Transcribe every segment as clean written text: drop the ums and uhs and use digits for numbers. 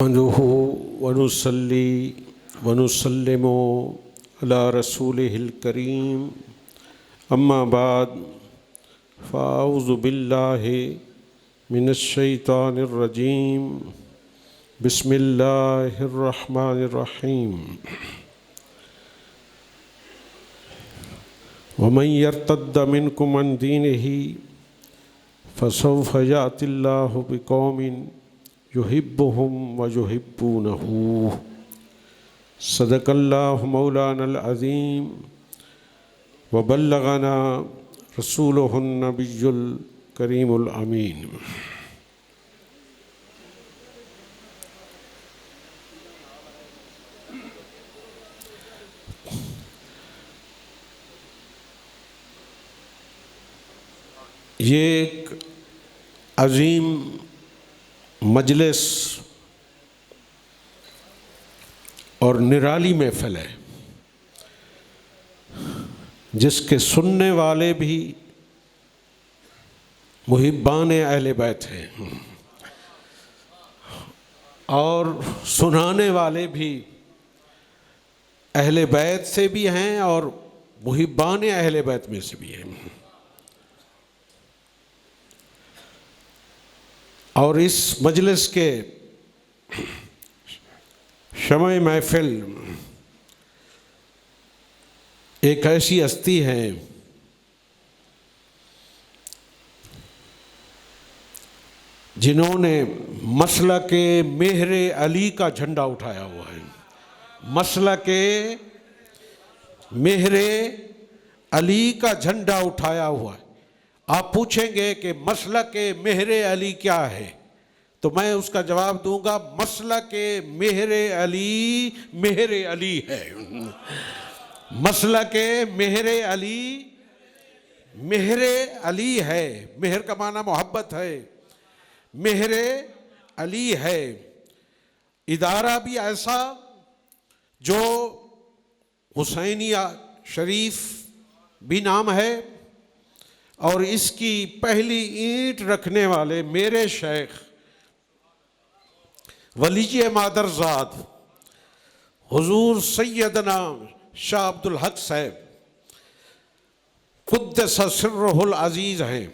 नहमदुहु व नुसल्ली व नुसल्लिमु अला रसूलिहिल करीम अम्मा बाद फ़अऊज़ु बिल्लाहि मिनश शैतानिर रजीम बिस्मिल्लाहिर रहमानिर रहीम वमन यर्तद्द मिनकुम अन दीनिही फसौफ यातिल्लाहु बिक़ौमिन युहिब्बुहुम व युहिब्बूनहु सदक़ल्लाहु मौलानल अज़ीम व बल्लगना रसूलुहुन नबियुल करीमुल अमीन। ये एक अज़ीम मजलिस और निराली महफ़िल है जिसके सुनने वाले भी मुहिब्बान अहले बैत हैं और सुनाने वाले भी अहले बैत से भी हैं और मुहिब्बान अहले बैत में से भी हैं। और इस मजलिस के शमए महफिल एक ऐसी हस्ती है जिन्होंने मसलके मेहरे अली का झंडा उठाया हुआ है। मसलके मेहरे अली का झंडा उठाया हुआ है। आप पूछेंगे कि मसलके मेहरे अली क्या है, तो मैं उसका जवाब दूंगा मसलके मेहरे अली है। मसलके मेहरे अली है। मेहर का माना मोहब्बत है, मेहरे अली है। इदारा भी ऐसा जो हुसैनिया शरीफ भी नाम है और इसकी पहली ईंट रखने वाले मेरे शेख वलीये मादरजाद हुजूर सैयदना शाह अब्दुल हक साहब क़ुद्दस सिर्रुहुल अज़ीज़ हैं।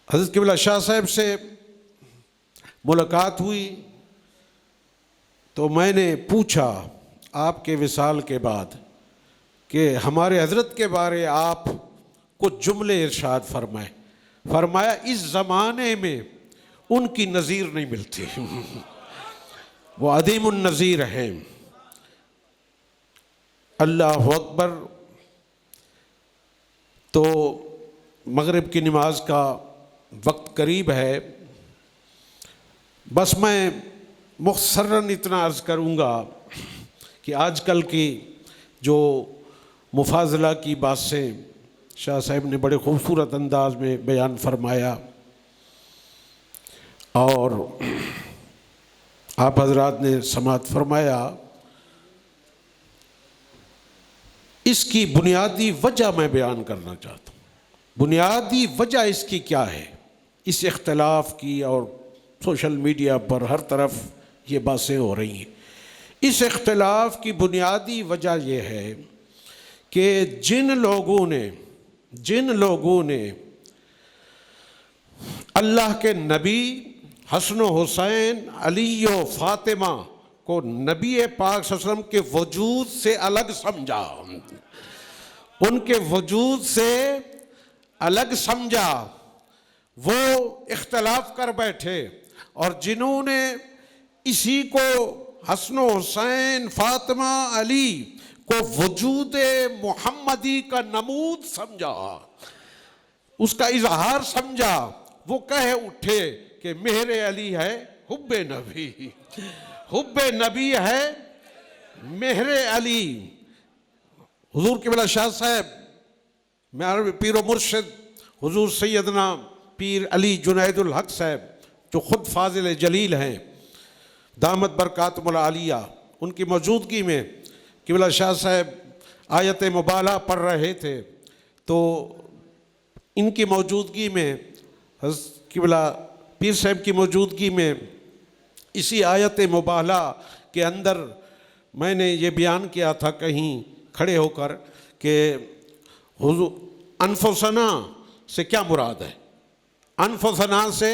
हज़रत क़िबला शाह साहब से मुलाकात हुई तो मैंने पूछा आपके विसाल के बाद कि हमारे हज़रत के बारे आप कुछ जुमले इरशाद फरमाएं। फरमाया इस ज़माने में उनकी नज़ीर नहीं मिलती, वो अदीमुन नज़ीर हैं। अल्लाहु अकबर। तो मगरिब की नमाज का वक्त करीब है। बस मैं मुख्तसरन इतना अर्ज़ करूँगा कि आजकल की जो मुफाजला की बातें शाह साहब ने बड़े खूबसूरत अंदाज में बयान फरमाया और आप हजरात ने समाअत फरमाया। इसकी बुनियादी वजह मैं बयान करना चाहता हूँ। बुनियादी वजह इसकी क्या है, इस इख्तलाफ की, और सोशल मीडिया पर हर तरफ ये बातें हो रही हैं। इस इख्तलाफ की बुनियादी वजह यह है कि जिन लोगों ने अल्लाह के नबी हसन हुसैन अली व फातिमा को नबी पाक सल्लल्लाहु अलैहि वसल्लम के वजूद से अलग समझा, उनके वजूद से अलग समझा, वो इख्तलाफ कर बैठे। और जिन्होंने इसी को हसन हुसैन फातिमा अली को वजूद मुहम्मदी का नमूद समझा, उसका इजहार समझा, वो कह उठे कि मेहरे अली है हुब्बे नबी, हुब्बे नबी है मेहरे अली। हुजूर क़िबला शाह साहब मेरे पीर मुर्शिद हुजूर सैयदना पीर अली जुनैदुल हक साहब जो ख़ुद फाजिल जलील हैं दामत बरकातुहुल आलिया, उनकी मौजूदगी में क़िबला शाह साहब आयत मुबाला पढ़ रहे थे तो इनकी मौजूदगी में क़िबला पीर साहब की मौजूदगी में इसी आयत मुबाला के अंदर मैंने ये बयान किया था कहीं खड़े होकर कि अनफुसना से क्या मुराद है, अनफुसना से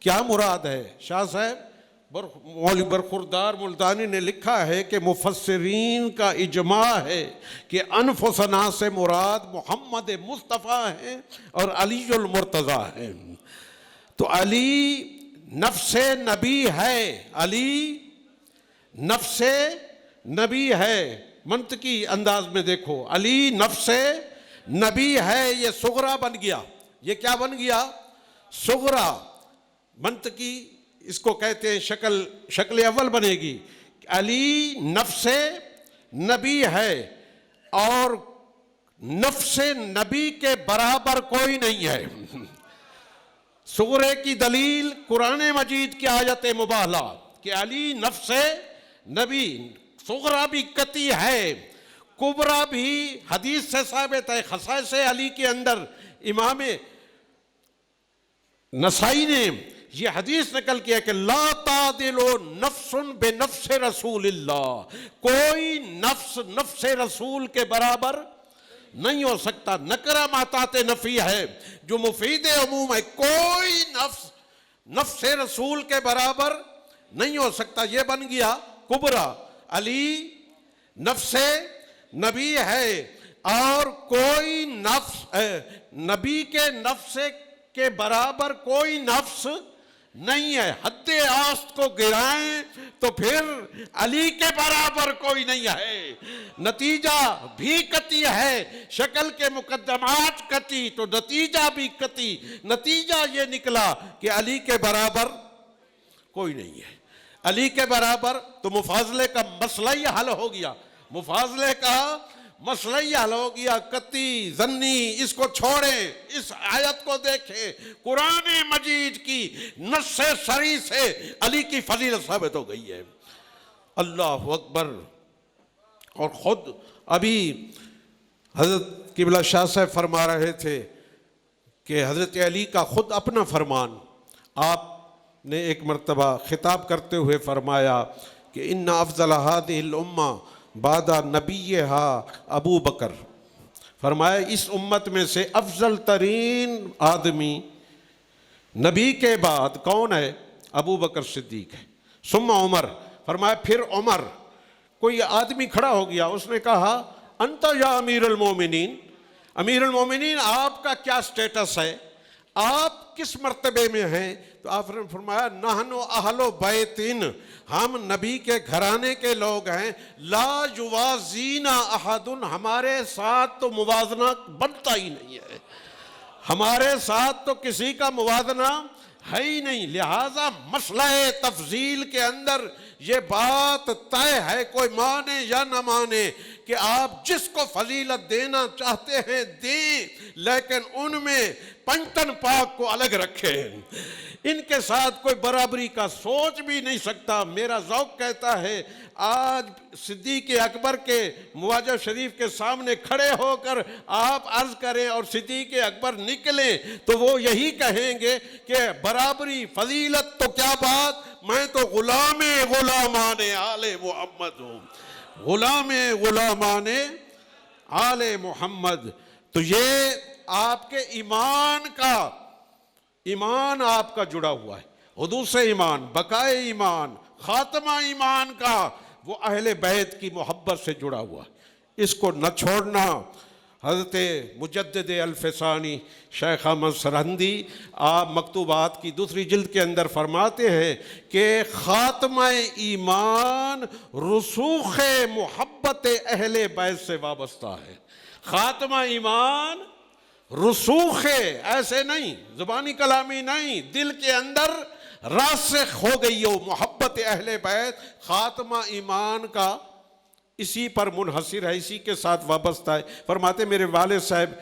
क्या मुराद है। शाह साहब मौलवी बरखुरदार मुल्तानी ने लिखा है कि मुफस्सिरीन का इजमा है कि अनफुसना से मुराद मोहम्मद मुस्तफ़ा है और अलीउल मुर्तज़ा है। तो अली नफ्से नबी है, अली नफ्से नबी है। मंतकी अंदाज में देखो, अली नफ्से नबी है, ये सुगरा बन गया। ये क्या बन गया? सुगरा। मंतकी इसको कहते हैं शक्ल अव्वल बनेगी। अली नफ्से नबी है और नफ्से नबी के बराबर कोई नहीं है। सुगरे की दलील कुरान मजीद की आयत मुबाला कि अली नफ्से नबी। सुगरा भी कती है, कुबरा भी हदीस से साबित है। खसाइस अली के अंदर इमाम नसाई ने ये हदीस नकल किया कि ला तादिलो नफ्सुन बे नफ्से रसूलिल्लाह, कोई नफ्स नफ्से रसूल के बराबर नहीं हो सकता। नकरा माताते नफी है जो मुफीद अमूम है, कोई नफ्स नफ्से रसूल के बराबर नहीं हो सकता। ये बन गया कुबरा। अली नफ्से नबी है और कोई नफ्स नबी के नफ्स के बराबर कोई नफ्स नहीं है। हद्दे आस्त को गिराएं तो फिर अली के बराबर कोई नहीं है। नतीजा भी कती है, शक्ल के मुकद्दमात कती तो नतीजा भी कती। नतीजा ये निकला कि अली के बराबर कोई नहीं है। अली के बराबर तो मुफाजले का मसला ही हल हो गया। मुफाजले का मसला ही हल हो गया। कती जन्नी इसको छोड़ें, इस आयत को देखें, कुरान मजीद की नस्से सरी से अली की फजीलत साबित हो गई है। अल्लाह अकबर। और खुद अभी हजरत किबला शाह साहब फरमा रहे थे कि हजरत अली का खुद अपना फरमान आपने एक मरतबा खिताब करते हुए फरमाया कि इन्ना अफजल हादिहिल उम्मा बादा नबीहा अबू बकर। फरमाया इस उम्मत में से अफजल तरीन आदमी नबी के बाद कौन है? अबू बकर सिद्दीक है। सुम्मा उमर। फरमाया फिर उमर। कोई आदमी खड़ा हो गया, उसने कहा अंता या अमीरुल मोमिनीन, अमीरुल मोमिनीन आपका क्या स्टेटस है, आप किस मर्तबे में हैं? तो आपने फरमाया नहनो अहलो बैतिन, हम नबी के घराने के लोग हैं। ला युवाजीना अहदुन, हमारे साथ तो मुवाजना बनता ही नहीं है, हमारे साथ तो किसी का मुवाजना है ही नहीं। लिहाजा मसला तफजील के अंदर ये बात तय है, कोई माने या न माने, कि आप जिसको फजीलत देना चाहते हैं दें, लेकिन उनमें पंचतन पाक को अलग रखें। इनके साथ कोई बराबरी का सोच भी नहीं सकता। मेरा ज़ौक़ कहता है आज सिद्दीक़ अकबर के मुवाज़ा शरीफ के सामने खड़े होकर आप अर्ज़ करें और सिद्दीक़ अकबर निकलें तो वो यही कहेंगे कि बराबरी फजीलत तो क्या बात, मैं तो गुलामाने आले मोहम्मद हूँ, गुलामाने आले मोहम्मद। तो ये आपके ईमान आपका जुड़ा हुआ है, हुदूस ईमान, बकाए ईमान, खात्मा ईमान का वो अहले बैत की मोहब्बत से जुड़ा हुआ है। इसको न छोड़ना। हज़रत मुजद्दिद अल-फ़सानी शेख अहमद सरहंदी आप मकतूबात की दूसरी जिल्द के अंदर फरमाते हैं कि खात्मा ईमान रुसूख़ मोहब्बत अहले बैत से वाबस्ता है। खात्मा ईमान रुसूख़, ऐसे नहीं ज़ुबानी कलामी नहीं, दिल के अंदर रासिख़ हो गई हो मोहब्बत अहले बैत। खात्मा ईमान का इसी पर मुनहसिर है, इसी के साथ वाबस्ता है। फरमाते मेरे वालिद साहब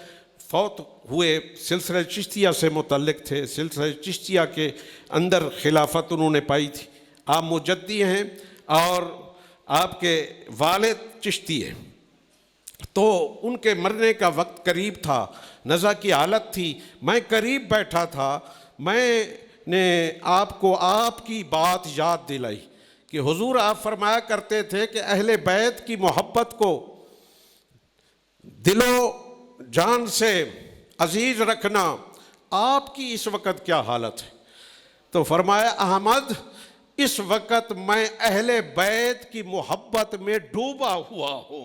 फौत हुए, सिलसिला चिश्तिया से मुतल्लिक थे, सिलसिला चिश्तिया के अंदर खिलाफत उन्होंने पाई थी। आप मुजद्दी हैं और आपके वालिद चिश्ती हैं। तो उनके मरने का वक्त करीब था, नज़ा की हालत थी, मैं करीब बैठा था, मैं ने आपको आपकी बात याद दिलाई कि हुजूर आप फरमाया करते थे कि अहले बैत की मोहब्बत को दिलो जान से अजीज रखना, आपकी इस वक्त क्या हालत है? तो फरमाया अहमद, इस वक्त मैं अहले बैत की मोहब्बत में डूबा हुआ हूँ।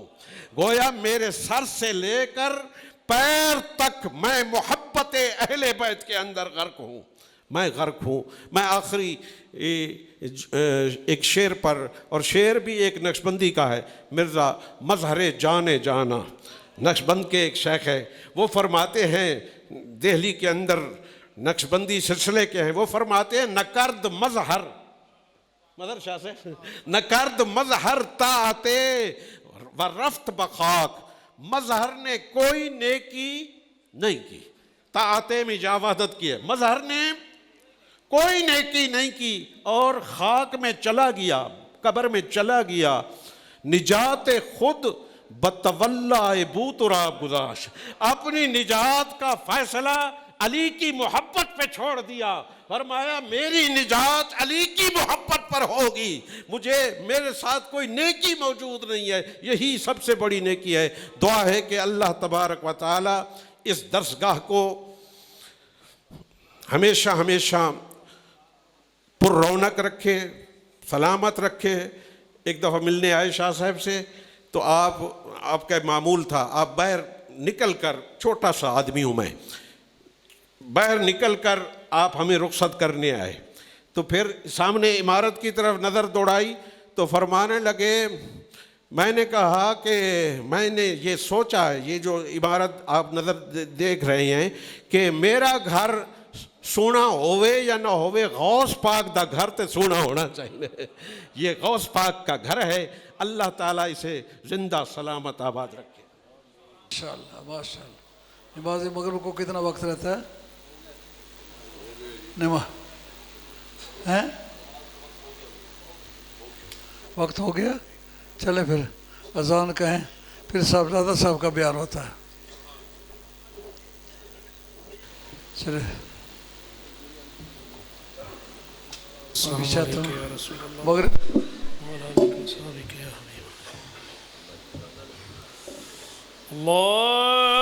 गोया मेरे सर से लेकर पैर तक मैं मोहब्बत अहले बैत के अंदर गर्क हूँ, मैं गर्क हूँ। मैं आखिरी एक शेर पर, और शेर भी एक नक्शबंदी का है, मिर्ज़ा मजहर जाने जाना नक्शबंद के एक शेख है, वो फरमाते हैं, दिल्ली के अंदर नक्शबंदी सिलसिले के हैं, वो फरमाते हैं नकर्द मजहर मदर शाह से नकर्द मजहर ताते व रफ्त बखाक, मजहर ने कोई नेकी नहीं की, ताते में जावादत की है, मजहर ने कोई नेकी नहीं की और खाक में चला गया, कब्र में चला गया। निजात खुद बतवल्ला बूतराब गुजाश, अपनी निजात का फैसला अली की मोहब्बत पे छोड़ दिया। फरमाया मेरी निजात अली की मोहब्बत पर होगी, मुझे मेरे साथ कोई नेकी मौजूद नहीं है, यही सबसे बड़ी नेकी है। दुआ है कि अल्लाह तबारक व तआला इस दरसगाह को हमेशा हमेशा पुररौनक रखे, सलामत रखे। एक दफ़ा मिलने आए शाह साहब से, तो आपका मामूल था, आप बाहर निकल कर, छोटा सा आदमी हूँ मैं, बाहर निकल कर आप हमें रुखसत करने आए, तो फिर सामने इमारत की तरफ नज़र दौड़ाई तो फरमाने लगे, मैंने कहा कि मैंने ये सोचा, ये जो इमारत आप नज़र देख रहे हैं, कि मेरा घर सोना होवे या ना होवे, गौस पाक दा घर तो सोना होना चाहिए। ये गौस पाक का घर है, अल्लाह ताला इसे जिंदा सलामत आबाद रखे इंशाअल्लाह। माशाअल्लाह। नमाज मगरिब को कितना वक्त रहता है? हैं वक्त हो गया, चले फिर अजान कहें, फिर साहबजादा साहब का बयान होता है। चले मगरिब अल्लाह